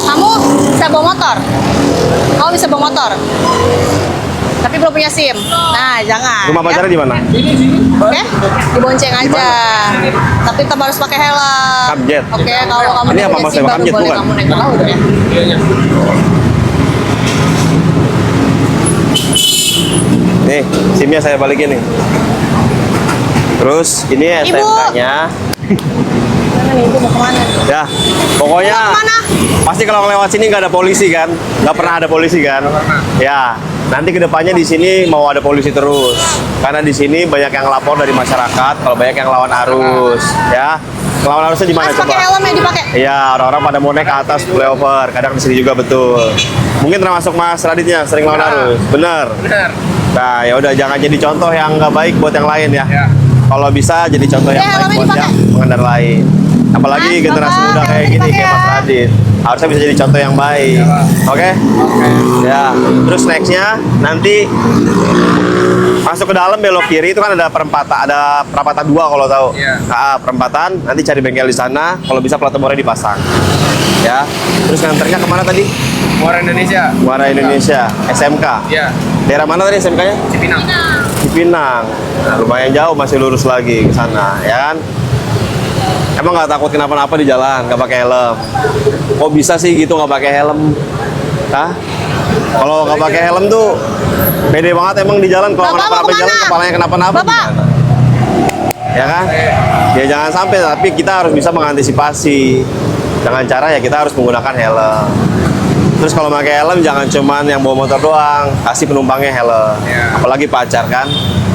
Kamu bisa bawa motor? Kamu bisa bawa motor? Tapi belum punya SIM. Nah, jangan. Rumah pacarnya di mana? Oke, dibonceng aja. Tapi tetap harus pakai helm. Kamjet. Oke, kalau kamu Ini udah apa punya Mas? SIM baru Kamjet boleh bukan? kamu naik ke laut ya. Nih, SIM-nya saya balikin nih. Terus ini Ibu. STNK-nya. Mana nih, Ibu mau kemana? Ya, pokoknya Mau kemana? pasti kalau lewat sini nggak ada polisi kan? Nggak pernah ada polisi kan? Ya, nanti kedepannya di sini mau ada polisi terus. Karena di sini banyak yang lapor dari masyarakat, kalau banyak yang lawan arus, ya. Lawan arusnya di mana Mas coba? pakai helm yang dipakai. Iya, orang-orang pada mau naik ke atas flyover, kadang di sini juga betul. Mungkin termasuk Mas Raditnya sering lawan arus, bener. Benar. Nah, ya udah jangan jadi contoh yang nggak baik buat yang lain ya. Ya. Kalau bisa jadi contoh yang helmnya baik buat dipakai. yang pengendara lain. Apalagi Mas, generasi Bapak, muda kayak helmnya gini dipakai kayak Mas ya. Radit. Harusnya bisa jadi contoh yang baik. Ya, Pak. Oke? Ya. Terus nextnya nanti masuk ke dalam belok kiri itu kan ada perempatan 2 kalau tahu. Iya. Perempatan, nanti cari bengkel di sana, kalau bisa plat nomornya dipasang. Ya. Terus nganternya kemana tadi? Muara Indonesia. Muara Indonesia, SMK. Ya. Daerah mana tadi SMK-nya? Cipinang. Cipinang. Nah, lumayan jauh, masih lurus lagi ke sana, ya kan? Emang nggak takut kenapa-napa di jalan, nggak pakai helm? Kok bisa sih gitu nggak pakai helm? Hah? Kalau nggak pakai helm tuh pede banget emang di jalan. Kalau Bapak mau kenapa-napa di jalan, kemana? kepalanya kenapa-napa Bapak. gimana? Ya kan? Ya jangan sampai, tapi kita harus bisa mengantisipasi. Dengan cara ya kita harus menggunakan helm. Terus kalau pakai helm jangan cuman yang bawa motor doang, kasih penumpangnya helm. Ya. Apalagi pacar kan.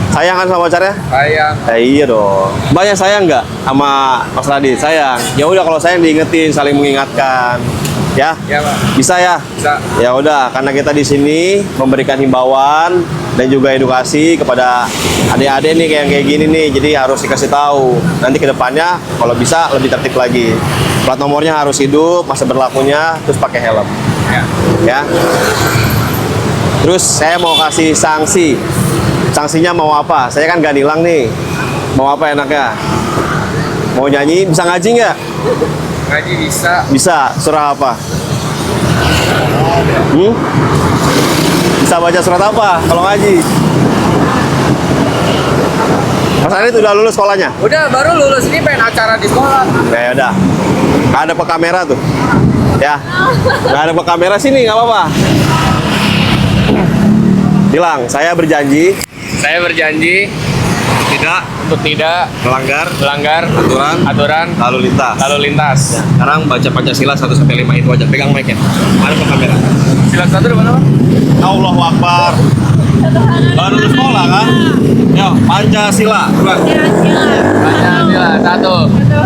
Sayang kan sama pacarnya? Sayang. Ya iya dong. Banyak sayang nggak sama Mas Radit? Sayang. Ya udah kalau sayang diingetin, saling mengingatkan. Ya. Ya, Pak. Bisa ya? Bisa. Ya udah, karena kita di sini memberikan himbauan dan juga edukasi kepada adik-adik nih kayak gini nih. Jadi harus dikasih tahu. Nanti ke depannya kalau bisa lebih tertib lagi. Plat nomornya harus hidup, masa berlakunya, terus pakai helm. Ya. Ya. Terus saya mau kasih sanksi. Sanksinya mau apa? Saya kan gak nilang nih. Mau apa enaknya? Mau nyanyi? Bisa ngaji nggak? Ngaji bisa. Bisa. Surah apa? Bisa baca surat apa kalau ngaji? Mas Adit udah lulus sekolahnya? Udah baru lulus, ini pengen acara di sekolah. Ya udah. Nggak ada pekamera tuh. Ya. Nggak ada pekamera sini, nggak apa-apa. Bilang, saya berjanji Saya berjanji untuk tidak melanggar melanggar aturan lalu lalu lintas. lintas. Sekarang baca Pancasila 1-5 itu aja. Pegang mic-nya. Mana pekamera? Sila 1 di mana, Pak? Allahu Akbar. Baru lulus sekolah kan? Yo, Pancasila. Pancasila 1.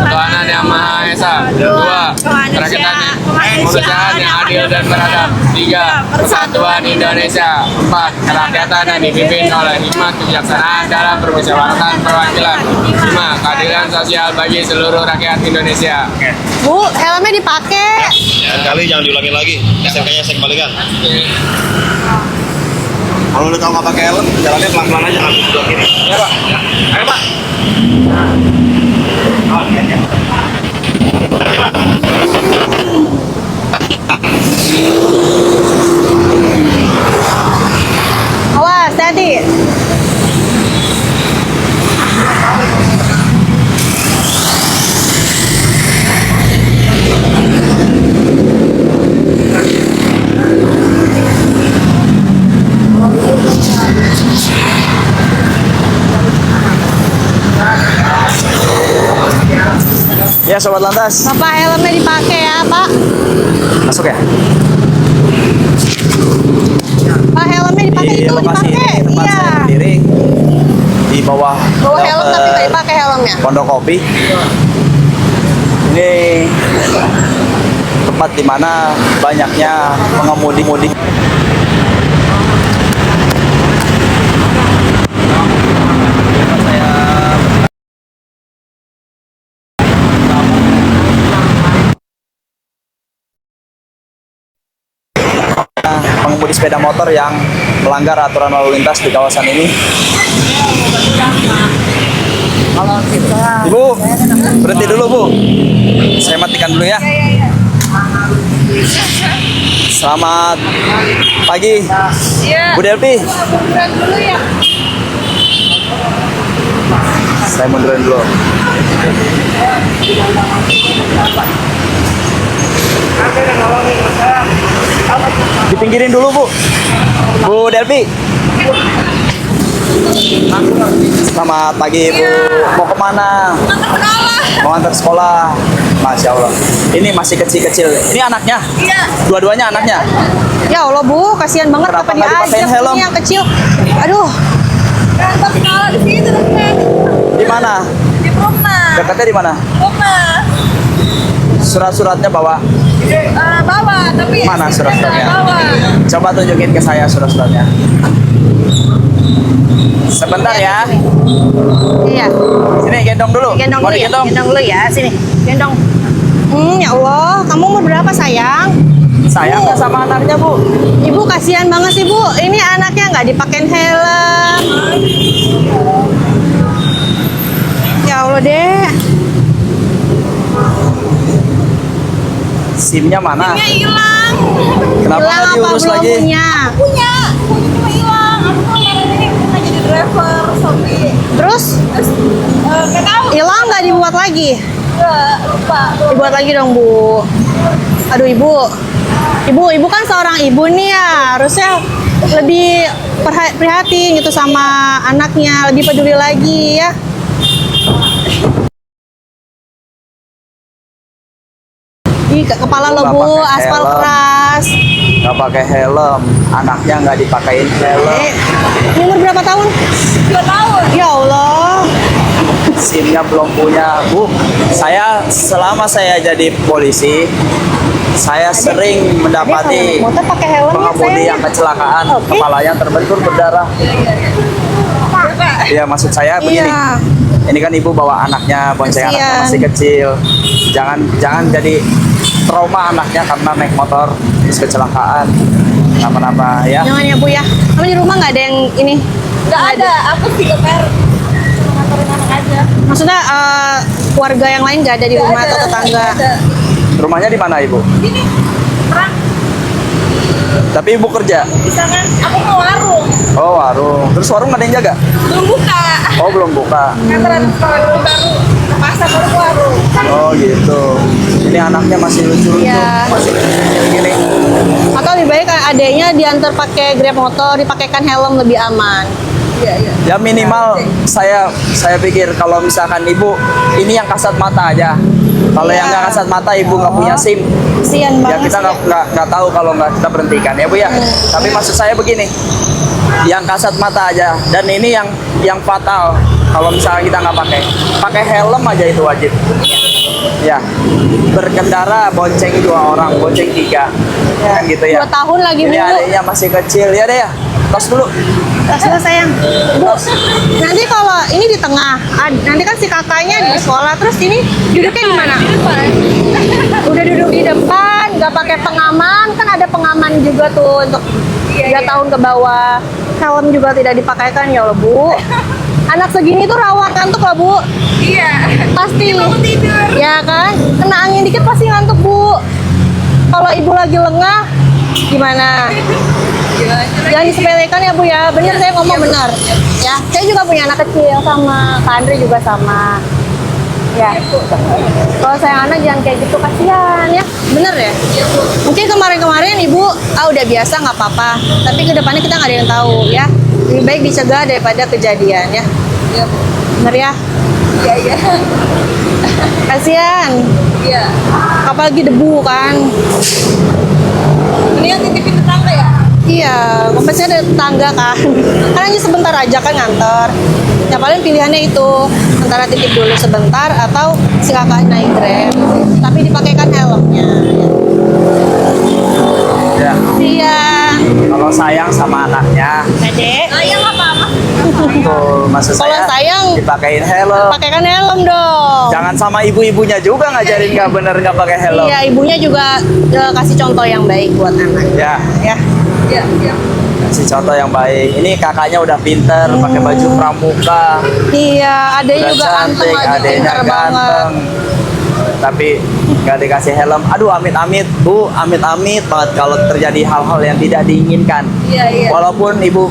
Ketuhanan yang Maha Esa. 2. Kemanusiaan yang adil dan beradab. 3. Persatuan Indonesia. 4. Kerakyatan yang dipimpin oleh hikmat kebijaksanaan dalam permusyawaratan perwakilan. 5. Keadilan sosial bagi seluruh rakyat Indonesia. Bu, helmnya dipakai. Kali jangan diulangin lagi. SMK-nya saya kembalikan. Kalau udah tahu nggak pakai helm, jalannya pelan-pelan aja, ngambil sebelah kiri. Ya, Pak. Ayo, Pak. Awas, hati. Ya, Sobat Lantas. Bapak helmnya dipakai ya, Pak. Masuk ya? Pak helmnya dipakai Di itu lokasi dipakai. ini tempat Iya. saya berdiri di bawah Bawa helm tapi nggak Dr. dipakai helmnya. Pondok Kopi. Ini tempat di mana banyaknya pengemudi-mudi. Pengemudi sepeda motor yang melanggar aturan lalu lintas di kawasan ini. Kalau kita Ibu, berhenti dulu Bu. Saya matikan dulu ya. Selamat pagi, Iya. Bu Delpi. Munduran dulu ya. Saya mundurin dulu. Dipinggirin dulu, Bu. Bu Delpi. Selamat pagi, Bu. Mau kemana? Mau antar sekolah. Masya Allah. Ini masih kecil-kecil. Ini anaknya? Iya. Dua-duanya anaknya? Ya Allah Bu, kasihan banget Kenapa apa nggak dipakein diajak helm? ini yang kecil. Aduh. Kantor sekolah di situ dekat. Di mana? Di rumah. Dekatnya di mana? Rumah. Surat-suratnya bawa. Bawa, tapi Mana surat-suratnya? bawa. Coba tunjukin ke saya surat-suratnya. Sebentar ya. Iya. Sini gendong dulu. Gendong Mau dulu ya. digendong? Gendong dulu ya, sini. Gendong. Ya Allah, kamu umur berapa sayang? Sayang nggak sama anaknya, Bu? Ibu kasihan banget sih Bu. Ini anaknya nggak dipakein helm. Ya Allah deh. SIM-nya mana? Hilang. Kenapa Hilang nggak apa diurus belum lagi? punya? Punya cuma hilang. Aku tuh kemarin ini pernah jadi driver Shopee. Terus Terus nggak tahu. hilang nggak dibuat lagi? Nggak, lupa. Dibuat lagi dong Bu. Aduh Ibu. Ibu kan seorang ibu nih ya. Harusnya lebih prihatin gitu sama anaknya, lebih peduli lagi ya. Ih, kepala lo Nggak Bu, pakai aspal helm. keras. Nggak pakai helm, anaknya nggak dipakein helm. Ini umur berapa tahun? 2 tahun. Ya Allah. SIM-nya belum punya, Bu. Selama saya jadi polisi, saya sering mendapati Kalau naik motor pakai helm ya, pengemudi sayang. yang kecelakaan, Oke. kepalanya terbentur berdarah. Ya maksud saya begini. Iya. Ini kan ibu bawa anaknya, bonceng anaknya Kasian. masih kecil. Jangan jadi trauma anaknya karena naik motor terus kecelakaan. Kenapa-napa ya? Jangan ya Bu ya. Kamu di rumah nggak ada yang ini? Nggak ada. Aku single parent. Cuma nganterin anak aja. Maksudnya keluarga yang lain nggak ada di rumah atau tetangga? Nggak ada. Rumahnya di mana ibu? Ini terang. Tapi ibu kerja. Bisa kan? Aku mau warung. Oh warung. Terus warung nggak ada yang jaga? Belum buka. Oh belum buka. Nganterin sekolah baru. Pasar baru ke warung. Oh gitu. Ini anaknya masih lucu-lucu, Iya. masih kecil gini. Atau lebih baik adanya diantar pakai Grab motor, dipakaikan helm lebih aman. Iya, iya. Ya minimal saya pikir kalau misalkan ibu ini yang kasat mata aja. Kalau yang Iya. nggak kasat mata ibu nggak punya SIM, Kasian ya banget. kita nggak tahu kalau nggak kita berhentikan ya bu ya. Tapi maksud saya begini, yang kasat mata aja dan ini yang fatal kalau misalnya kita nggak pakai helm aja itu wajib. Ya berkendara bonceng 2 orang, bonceng 3 kan gitu ya. 2 tahun lagi Ini Bu. adiknya masih kecil ya deh ya. Tos dulu. Sudah sayang. Bu, nanti kalau ini di tengah, nanti kan si kakaknya di sekolah, terus ini duduknya di mana? Udah duduk di depan, nggak pakai pengaman, kan ada pengaman juga tuh untuk 3 tahun ke bawah. Helm juga tidak dipakaikan ya Allah Bu. Anak segini tuh rawan ngantuk lah Bu. Iya. Pasti. Bangun tidur. Ya kan? Kena angin dikit pasti ngantuk Bu. Kalau ibu lagi lengah, gimana? Jangan disepelekan ya Bu ya. Bener saya ngomong benar. Ya, saya juga punya anak kecil sama Kak Andre juga sama. Ya. Kalau saya anak jangan kayak gitu, kasihan ya. Bener ya? Mungkin kemarin-kemarin ibu udah biasa nggak apa-apa. Tapi kedepannya kita nggak ada yang tahu ya. Lebih baik dicegah daripada kejadian ya. Iya. Bener ya? Iya, iya. Kasihan. Iya. Apalagi debu kan. Mendingan titipin tetangga ya? Iya, pasti ada tetangga kan. Kan hanya sebentar aja kan nganter. Ya paling pilihannya itu antara titip dulu sebentar atau si kakak naik Grab. Tapi dipakaikan helmnya. Ya. Iya. Kalau sayang sama anaknya, Adek. Sayang apa-apa. tuh maksud Kalau saya sayang dipakein helm. pakaikan helm dong. Jangan sama ibu-ibunya juga ngajarin nggak bener nggak pakai helm. Iya, ibunya juga kasih contoh yang baik buat anak. Ya, Ya. Iya, iya. kasih contoh yang baik. Ini kakaknya udah pinter, pakai baju pramuka, Iya, adeknya udah juga cantik, anteng lagi adeknya pintar banget. ganteng. tapi nggak dikasih helm. Aduh, amit-amit Bu, amit-amit banget kalau terjadi hal-hal yang tidak diinginkan. Iya. Walaupun Ibu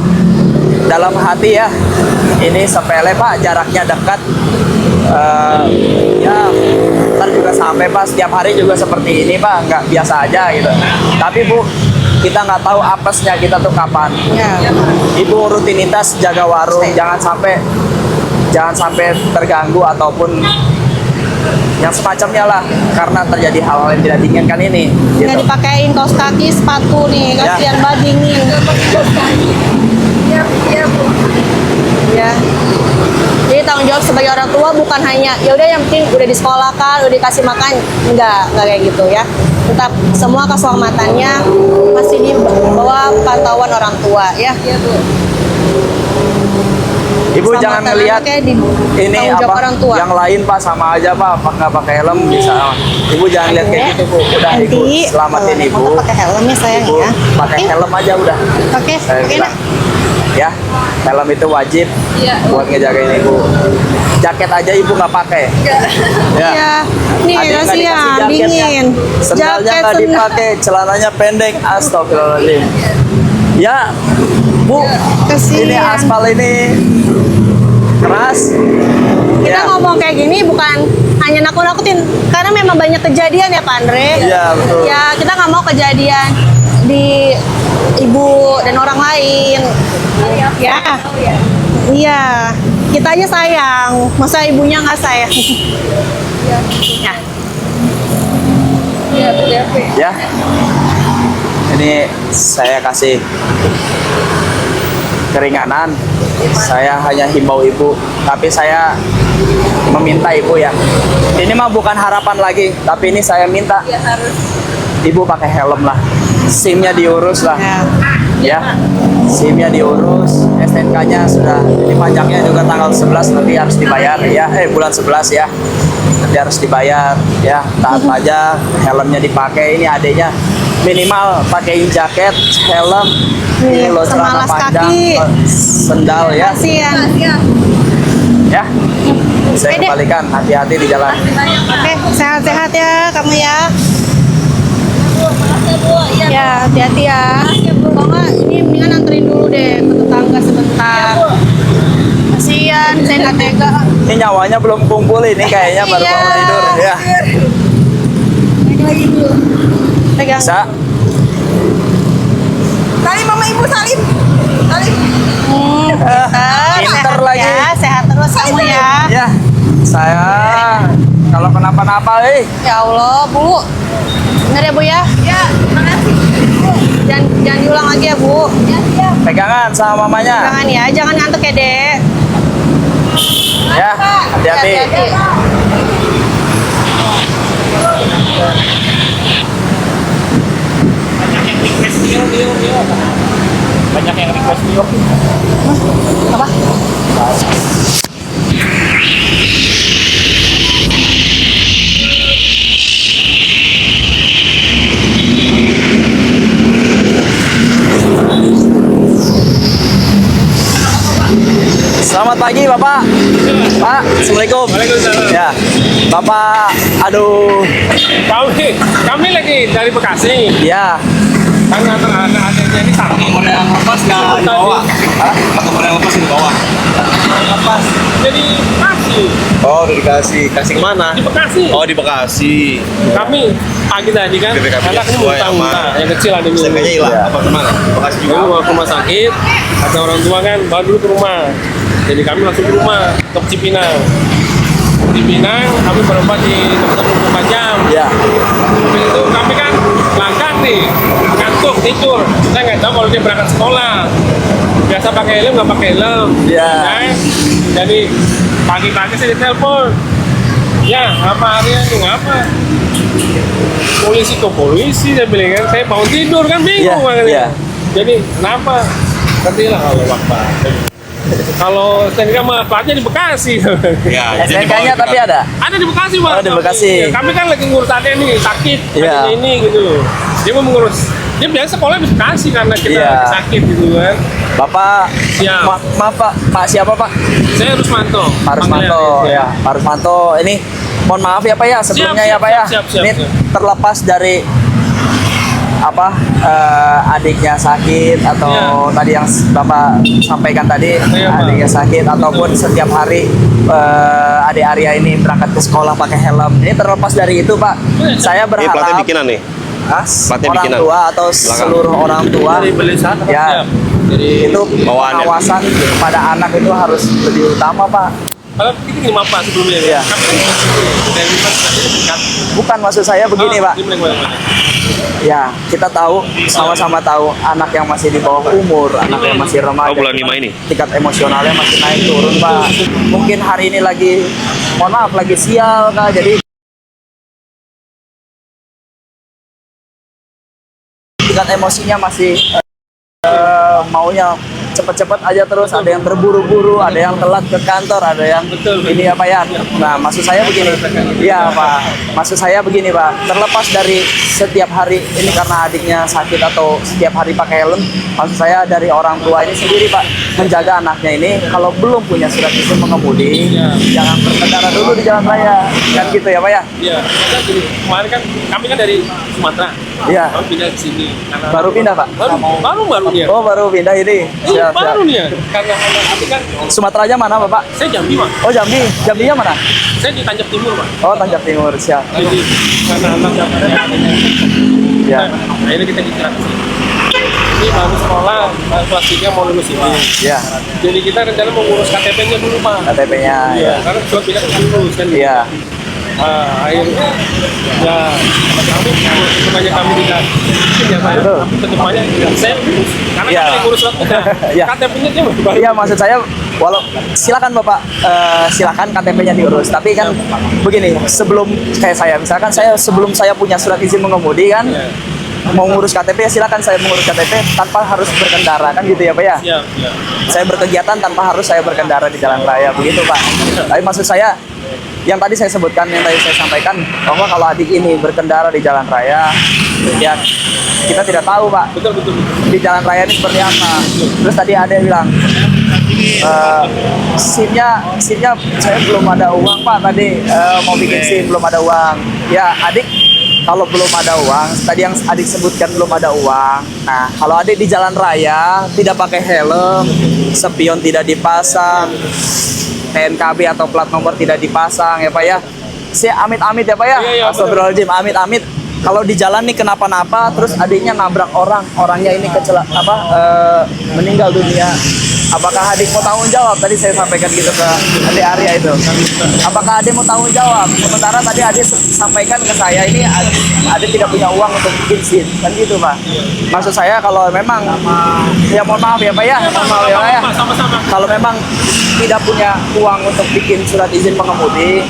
dalam hati ya, ini sepele Pak, jaraknya dekat. Ya, ntar juga sampai Pak, setiap hari juga seperti ini Pak, nggak biasa aja gitu. Tapi Bu, kita nggak tahu apesnya kita tuh kapan. Ya. Ibu rutinitas jaga warung, jangan sampai terganggu ataupun yang semacamnya lah, karena terjadi hal-hal yang tidak diinginkan ini. Nggak Gitu. dipakein kaos kaki, sepatu nih, Ya. kasihan banget dingin. Iya, Bu. Ya. Jadi tanggung jawab sebagai orang tua bukan hanya ya udah yang penting udah disekolahkan, udah dikasih makan, enggak kayak gitu ya. Tetap semua keselamatannya masih di bawah pantauan orang tua ya. Iya, Bu. Ibu jangan Keselamatan ngelihat anaknya di ini tanggung jawab apa orang tua. yang lain Pak, sama aja Pak, nggak pakai helm bisa. Ibu jangan lihat kayak gitu Bu, udah Ibu selamatin kalau Ibu. motor pakai helm ya sayang Ibu ya. pakai helm aja udah. Oke, Saya oke bilang. nak. Ya, helm itu wajib Iya. buat ngejagain Ibu. Jaket aja Ibu nggak pakai. Iya. Nih Adik nggak kasihan, dikasih jaketnya. dingin. Sendalnya nggak sendal. dipakai, celananya pendek. Astagfirullahaladzim. Ya, Bu, Kasihan. ini aspal ini keras. Kita Ya. ngomong kayak gini bukan hanya nakut-nakutin, karena memang banyak kejadian ya Pak Andre. Iya, betul. Ya kita nggak mau kejadian di ibu dan orang lain. Ya. Iya. Kita aja sayang, masa ibunya nggak sayang? Ya. Iya, Bu. Ya, ini saya kasih keringanan. Saya hanya himbau Ibu, tapi saya meminta Ibu ya. Ini mah bukan harapan lagi, tapi ini saya minta Ya harus. Ibu pakai helm lah. SIM-nya diurus lah. Ya. Ya, SIM-nya diurus, STNK-nya sudah, ini pajaknya juga tanggal 11 nanti harus dibayar ya, bulan 11 ya, nanti harus dibayar ya, taat pajak, helmnya dipakai, ini adanya minimal pakein jaket, helm, ini lo sama celana alas panjang, kaki. sendal ya, Kasihan. Iya. ya, saya Pede. kembalikan, hati-hati di jalan. Oke, sehat-sehat ya kamu ya. Makasih, Bu. Iya. Ya, hati-hati ya. Kalau nggak, ini mendingan anterin dulu deh ke tetangga sebentar. Kasihan, saya nggak tega. Ini nyawanya belum kumpul ini kayaknya baru Iya. bangun tidur ya. Naik lagi dulu. Pegang. Bisa. Salim Mama Ibu, salim. Salim. Pinter Sehat lagi. ya, sehat terus kamu ya. Ya, saya kalau kenapa-napa, Ya Allah, Bu. Bener ya, Bu ya? Ya, makasih. Jangan diulang lagi ya, Bu. Ya, siap. pegangan sama mamanya. Jangan ya, jangan ngantuk ya, Dek. Ya, hati-hati. Banyak yang request Mio. Apa? Selamat pagi, Bapak. Pak, Assalamualaikum. Waalaikumsalam. Ya, Bapak, aduh, Kami lagi dari Bekasi. ya, Kan anak-anaknya ini sakit. Yang lepas nggak di bawah. Atau yang lepas di bawah. Lepas. Jadi kasih Oh, udah dikasih. Kasih kemana? di Bekasi. Oh, di Bekasi. Kami pagi tadi kan BPKB anaknya sesuai muntah-muntah, sama- yang kecil ada STNK-nya dulu. hilang. Ya. Apa kemana? Bekasi juga. Dulu ke rumah sakit, kata orang tua kan bawa dulu ke rumah. Jadi kami langsung ke rumah ke Cipinang. Cipinang kami berobat di dokter 24 jam. ya, Habis itu kami kan langkah nih, ngantuk tidur. Saya nggak tahu kalau dia berangkat sekolah. Biasa pakai helm nggak pakai helm. Ya. Kan? Jadi pagi-pagi saya ditelepon. Ya, apa harian itu ngapa? Polisi ke polisi saya bilang kan, saya bangun tidur kan bingung Iya, makanya. iya. Jadi kenapa? Nanti lah kalau waktu. Kalau STNK mah platnya di Bekasi. Ya, jadi STNK-nya tapi ada. Ada di Bekasi, Pak. Oh, di Bekasi. Ya, kami kan lagi ngurus adanya nih, sakit. Iya. Adanya ini gitu loh. Dia mau mengurus. Dia biasa sekolah di Bekasi karena kita Iya. sakit gitu kan. Bapak, Siap. maaf Pak, Pak siapa Pak? Saya Rusmanto. Pak Rusmanto, Panggilan, ya. Pak Rusmanto, ini mohon maaf ya Pak ya, sebelumnya Siap, ya Pak ya. siap, Ini siap. terlepas dari apa adiknya sakit atau Iya. tadi yang Bapak sampaikan tadi Iya, Pak. adiknya sakit ataupun setiap hari adik Arya ini berangkat ke sekolah pakai helm. Ini terlepas dari itu Pak, saya Ini platnya berharap bikinan nih. Platnya orang bikinan. tua atau Belakang. seluruh orang tua Dari beli sana. ya Siap. Jadi itu Bawaannya. pengawasan pada anak itu harus lebih utama Pak. kalau ini gimana Pak sebelumnya? Iya. Kami kan dari mana dekat. Bukan maksud saya begini Pak. Gimana? Ya, kita tahu, sama-sama tahu anak yang masih di bawah umur, anak yang masih remaja. Oh, bulan 5 ini? Tingkat emosionalnya masih naik turun, Pak. Mungkin hari ini lagi, mohon maaf, lagi sial, Kak. Jadi tingkat emosinya masih maunya cepet-cepet aja terus, ada yang terburu-buru, ada yang telat ke kantor, ada yang ini apa ya. Nah, maksud saya begini. Iya, Pak. Maksud saya begini, Pak. Terlepas dari setiap hari ini karena adiknya sakit atau setiap hari pakai helm, maksud saya dari orang tua ini sendiri, Pak, menjaga anaknya ini kalau belum punya surat izin mengemudi, jangan berkendara dulu di jalan raya. Kan gitu ya, Pak ya? Iya. Kita gini, kemarin kan kami kan dari Sumatera. Iya. Kami pindah ke sini. Karena Baru pindah, Pak? baru dia. Oh, baru pindah ini. Iya, Siap, siap. baru nih ya. Karena kami kan Sumatera aja mana, Bapak? saya Jambi, Pak. Oh, Jambi. Jambinya mana? Saya di Tanjung Timur, Pak. Oh, Tanjung Timur. Siap. Jadi karena anak dapatnya Ya. akhirnya kita dikira ke sini. Ini baru sekolah, kelasnya mau lulus ini. Ya. Jadi kita rencana mau ngurus KTP-nya dulu, Pak. KTP-nya ya. Karena surat pindah ke lulus kan. Iya. Akhirnya ya kami semuanya kami tidak ya Pak. Betul. Kedepannya saya urus. Karena Iya. kami ngurus surat Iya. KTP-nya dia baru. Iya, maksud saya silakan Bapak silakan KTP-nya diurus. Tapi kan begini, sebelum kayak saya misalkan sebelum saya punya surat izin mengemudi kan mau ngurus KTP ya silakan saya mengurus KTP tanpa harus berkendara kan gitu ya Pak ya. Iya, iya. Saya berkegiatan tanpa harus saya berkendara di jalan raya begitu Pak. Tapi maksud saya yang tadi saya sebutkan, yang tadi saya sampaikan bahwa kalau adik ini berkendara di jalan raya ya kita tidak tahu Pak Betul, betul, betul. di jalan raya ini seperti apa. Terus tadi ada yang bilang SIM-nya saya belum ada uang Pak tadi mau bikin SIM belum ada uang. Ya adik kalau belum ada uang, tadi yang adik sebutkan belum ada uang. Nah kalau adik di jalan raya tidak pakai helm, spion tidak dipasang, TNKB atau plat nomor tidak dipasang ya Pak ya. Amit-amit ya Pak ya. Iya, iya, Astagfirullahaladzim, amit-amit. Kalau di jalan nih kenapa-napa, terus adiknya nabrak orangnya ini meninggal dunia. Apakah adik mau tanggung jawab? Tadi saya sampaikan gitu ke adik Arya itu. Apakah adik mau tanggung jawab? Sementara tadi adik sampaikan ke saya ini adik tidak punya uang untuk bikin SIM, kan gitu Pak. Maksud saya kalau memang ya mohon maaf ya Pak ya, mohon maaf ya Pak ya. Sama-sama. Kalau memang tidak punya uang untuk bikin surat izin mengemudi,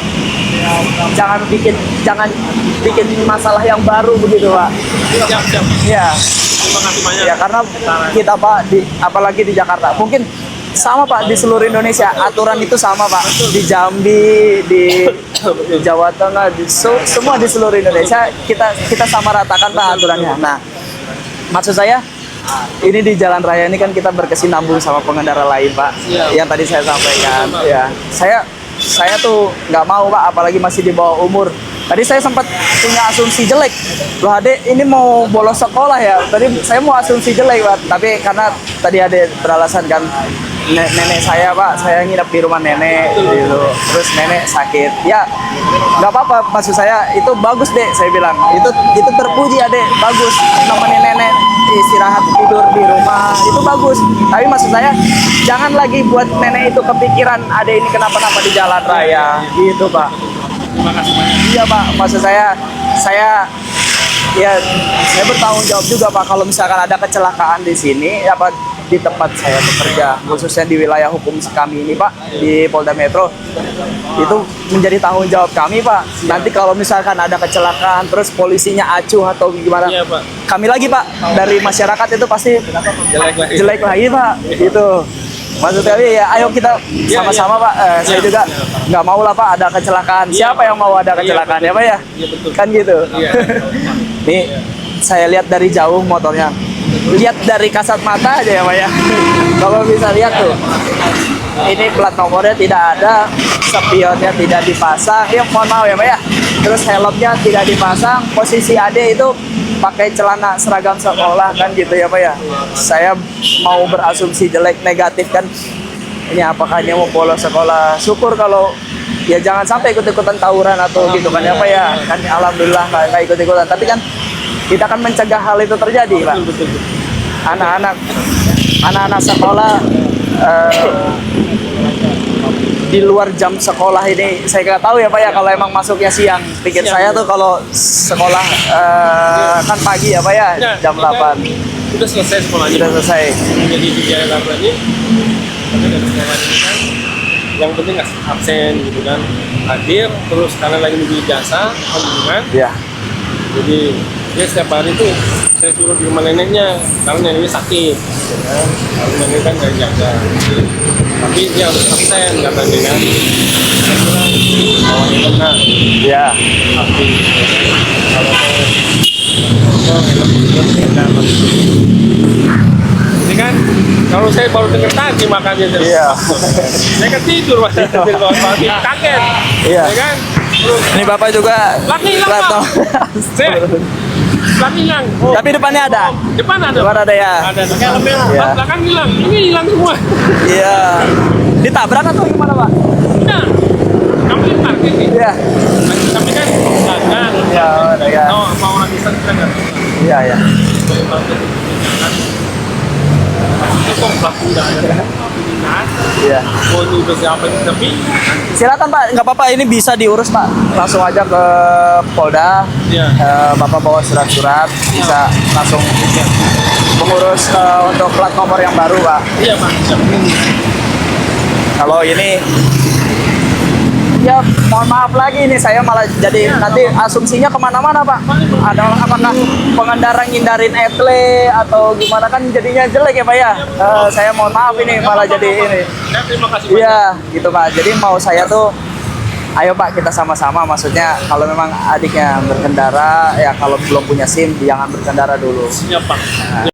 jangan bikin masalah yang baru begitu Pak. Siap, siap. Ya. Terima kasih banyak. Ya karena kita Pak apalagi di Jakarta mungkin sama Pak di seluruh Indonesia aturan itu sama Pak di Jambi di Jawa Tengah semua di seluruh Indonesia kita sama ratakan Pak aturannya. Nah maksud saya ini di jalan raya ini kan kita berkesinambung sama pengendara lain Pak yang tadi saya sampaikan ya saya tuh nggak mau Pak apalagi masih di bawah umur. Tadi saya sempat punya asumsi jelek. Loh adek ini mau bolos sekolah ya. Tadi saya mau asumsi jelek Pak. Tapi karena tadi ada beralasan kan nenek saya Pak, saya nginep di rumah nenek gitu. Terus nenek sakit. Ya nggak apa-apa. Maksud saya itu bagus deh. Saya bilang itu terpuji adek. Bagus nemenin nenek istirahat tidur di rumah itu bagus. Tapi maksud saya jangan lagi buat nenek itu kepikiran adek ini kenapa-napa di jalan raya gitu Pak. Terima kasih banyak. Iya Pak, maksud saya bertanggung jawab juga Pak kalau misalkan ada kecelakaan di sini apa di tempat saya bekerja khususnya di wilayah hukum kami ini Pak di Polda Metro itu menjadi tanggung jawab kami Pak. Nanti kalau misalkan ada kecelakaan terus polisinya acuh atau gimana Iya, Pak. kami lagi Pak dari masyarakat itu pasti Jelek lagi. jelek lagi Pak gitu. Maksud kami ya, ayo kita sama-sama Pak. Saya juga nggak mau lah Pak ada kecelakaan. Siapa yang mau ada kecelakaan ya Pak ya? Iya betul. Kan gitu. Iya. Nih saya lihat dari jauh motornya. Lihat dari kasat mata aja ya Pak ya. Kalau bisa lihat tuh. Ini plat nomornya tidak ada, spionnya tidak dipasang. Ya mohon maaf ya Pak ya. Terus helmnya tidak dipasang. Posisi Ade itu pakai celana seragam sekolah kan gitu ya Pak ya. Saya mau berasumsi jelek negatif kan. Ini apakah dia mau bolos sekolah? Syukur kalau ya jangan sampai ikut-ikutan tawuran atau gitu kan ya Pak ya. Kan alhamdulillah nggak ikut-ikutan. Tapi kan kita kan mencegah hal itu terjadi Pak. Anak-anak sekolah di luar jam sekolah ini saya nggak tahu ya Pak ya kalau emang masuknya siang. Pikir saya tuh kalau sekolah kan pagi ya Pak ya, jam 8 Udah selesai sekolahnya. sudah selesai. Jadi di Jakarta ini, tapi dari sekolah ini kan, yang penting nggak absen gitu kan, hadir terus karena lagi nunggu ijazah, kan? Ya, Jadi dia setiap hari tuh saya suruh di rumah neneknya karena neneknya sakit, gitu kan? Kalau nenek kan nggak jaga. Tapi dia harus absen katanya kan. Saya bilang, oh ya benar, ya, tapi kalau mau ini kan kalau saya baru dengar tadi makanya Iya. saya kan tidur masih kaget, Iya. ya kan? Terus ini Bapak juga Laki hilang, plat Pak. nomor. belakang hilang. Oh, Tapi depannya ada. depan ada. Depan ada ya. Ada. Helmnya Iya. belakang hilang. Ini hilang semua. Iya. Ditabrak atau gimana Pak? Udah. Kamu yang parkir nih. Iya. Tapi kan jangan. Iya, ada ya. Oh, mau orang bisa kan nggak? Iya, ya. Itu kok pelaku udah ada. Iya. Oh ini udah siapa ini tapi Silakan Pak, nggak apa-apa ini bisa diurus Pak. Langsung aja ke Polda. Iya. Bapak bawa surat-surat, bisa langsung mengurus untuk plat nomor yang baru Pak. iya Pak. Kalau ini ya mohon maaf lagi nih saya malah jadi nanti asumsinya kemana-mana Pak. Ada apakah pengendara ngindarin etle atau gimana kan jadinya jelek ya Pak ya. Saya mohon maaf ini malah jadi ini. Ya, terima kasih banyak. Iya gitu Pak. Jadi mau saya tuh ayo Pak kita sama-sama, maksudnya kalau memang adiknya berkendara ya kalau belum punya SIM jangan berkendara dulu. Siap Pak.